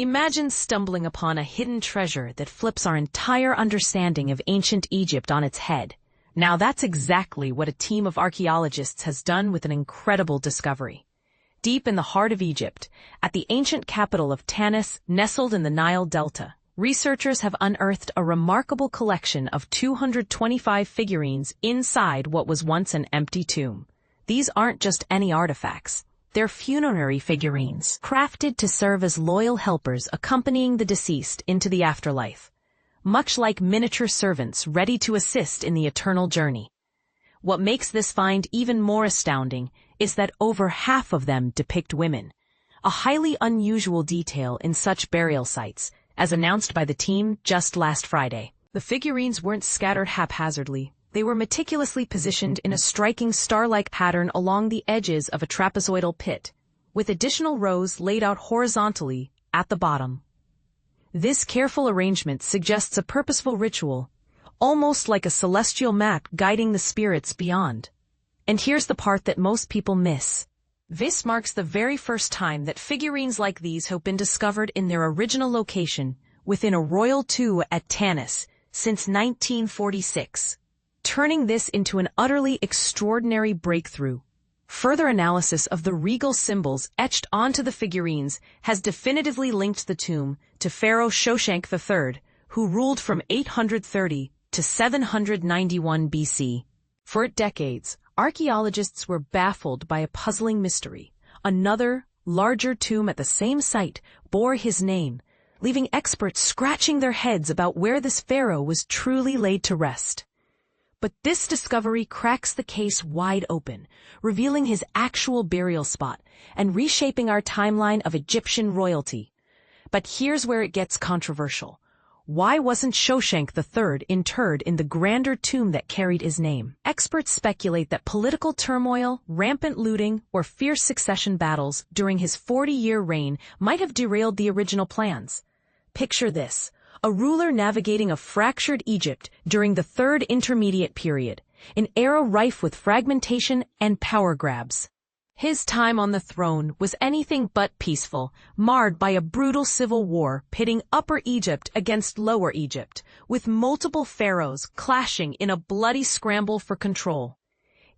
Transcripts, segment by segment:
Imagine stumbling upon a hidden treasure that flips our entire understanding of ancient Egypt on its head. Now that's exactly what a team of archaeologists has done with an incredible discovery. Deep in the heart of Egypt, at the ancient capital of Tanis, nestled in the Nile Delta, researchers have unearthed a remarkable collection of 225 figurines inside what was once an empty tomb. These aren't just any artifacts. They're funerary figurines, crafted to serve as loyal helpers accompanying the deceased into the afterlife, much like miniature servants ready to assist in the eternal journey. What makes this find even more astounding is that over half of them depict women, a highly unusual detail in such burial sites, as announced by the team just last Friday. The figurines weren't scattered haphazardly. They were meticulously positioned in a striking star-like pattern along the edges of a trapezoidal pit, with additional rows laid out horizontally at the bottom. This careful arrangement suggests a purposeful ritual, almost like a celestial map guiding the spirits beyond. And here's the part that most people miss. This marks the very first time that figurines like these have been discovered in their original location, within a royal tomb at Tanis, since 1946. Turning this into an utterly extraordinary breakthrough. Further analysis of the regal symbols etched onto the figurines has definitively linked the tomb to Pharaoh Shoshenq III, who ruled from 830 to 791 BC. For decades, archaeologists were baffled by a puzzling mystery. Another, larger tomb at the same site bore his name, leaving experts scratching their heads about where this pharaoh was truly laid to rest. But this discovery cracks the case wide open, revealing his actual burial spot and reshaping our timeline of Egyptian royalty. But here's where it gets controversial. Why wasn't Shoshenq III interred in the grander tomb that carried his name? Experts speculate that political turmoil, rampant looting, or fierce succession battles during his 40-year reign might have derailed the original plans. Picture this. A ruler navigating a fractured Egypt during the Third Intermediate Period, an era rife with fragmentation and power grabs. His time on the throne was anything but peaceful, marred by a brutal civil war pitting Upper Egypt against Lower Egypt, with multiple pharaohs clashing in a bloody scramble for control.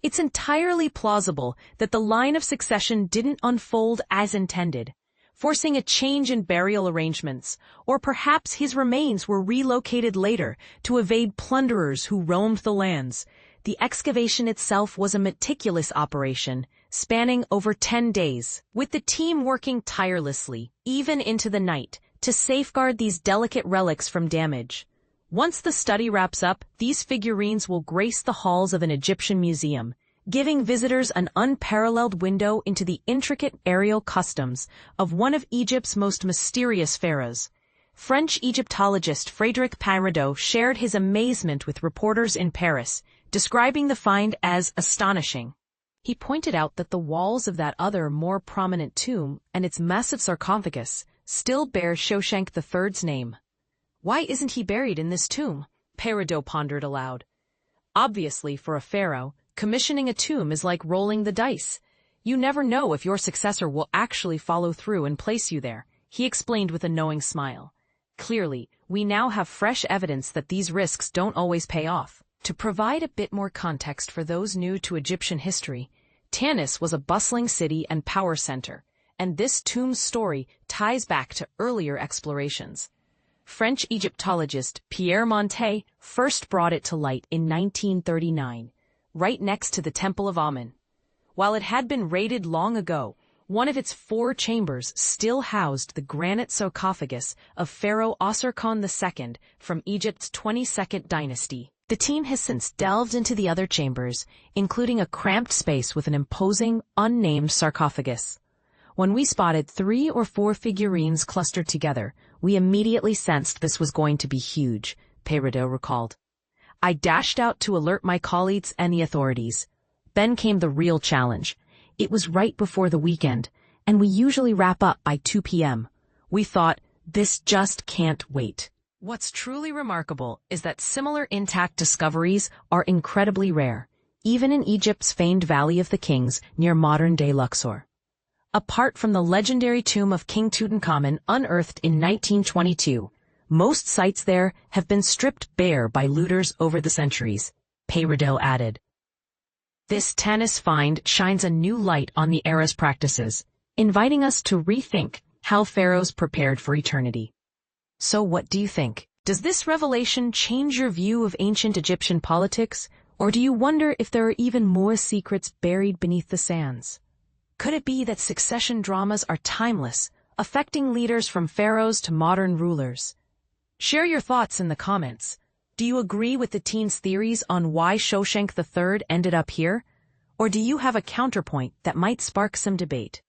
It's entirely plausible that the line of succession didn't unfold as intended, forcing a change in burial arrangements, or perhaps his remains were relocated later to evade plunderers who roamed the lands. The excavation itself was a meticulous operation, spanning over 10 days, with the team working tirelessly, even into the night, to safeguard these delicate relics from damage. Once the study wraps up, these figurines will grace the halls of an Egyptian museum, giving visitors an unparalleled window into the intricate aerial customs of one of Egypt's most mysterious pharaohs. French Egyptologist Frédéric Piraudot shared his amazement with reporters in Paris, describing the find as astonishing. He pointed out that the walls of that other, more prominent tomb and its massive sarcophagus still bear Shoshenq III's name. Why isn't he buried in this tomb? Piraudot pondered aloud. Obviously, for a pharaoh, commissioning a tomb is like rolling the dice. You never know if your successor will actually follow through and place you there, he explained with a knowing smile. Clearly, we now have fresh evidence that these risks don't always pay off. To provide a bit more context for those new to Egyptian history, Tanis was a bustling city and power center, and this tomb's story ties back to earlier explorations. French Egyptologist Pierre Montet first brought it to light in 1939, right next to the Temple of Amun. While it had been raided long ago, one of its 4 chambers still housed the granite sarcophagus of Pharaoh Shoshenq II from Egypt's 22nd dynasty. The team has since delved into the other chambers, including a cramped space with an imposing, unnamed sarcophagus. When we spotted 3 or 4 figurines clustered together, we immediately sensed this was going to be huge, Piraudot recalled. I dashed out to alert my colleagues and the authorities. Then came the real challenge. It was right before the weekend, and we usually wrap up by 2 p.m. We thought, this just can't wait. What's truly remarkable is that similar intact discoveries are incredibly rare, even in Egypt's famed Valley of the Kings near modern-day Luxor. Apart from the legendary tomb of King Tutankhamun unearthed in 1922, most sites there have been stripped bare by looters over the centuries, Paradell added. This Tanis find shines a new light on the era's practices, inviting us to rethink how pharaohs prepared for eternity. So what do you think? Does this revelation change your view of ancient Egyptian politics, or do you wonder if there are even more secrets buried beneath the sands? Could it be that succession dramas are timeless, affecting leaders from pharaohs to modern rulers? Share your thoughts in the comments. Do you agree with the teens' theories on why Shoshenq III ended up here? Or do you have a counterpoint that might spark some debate?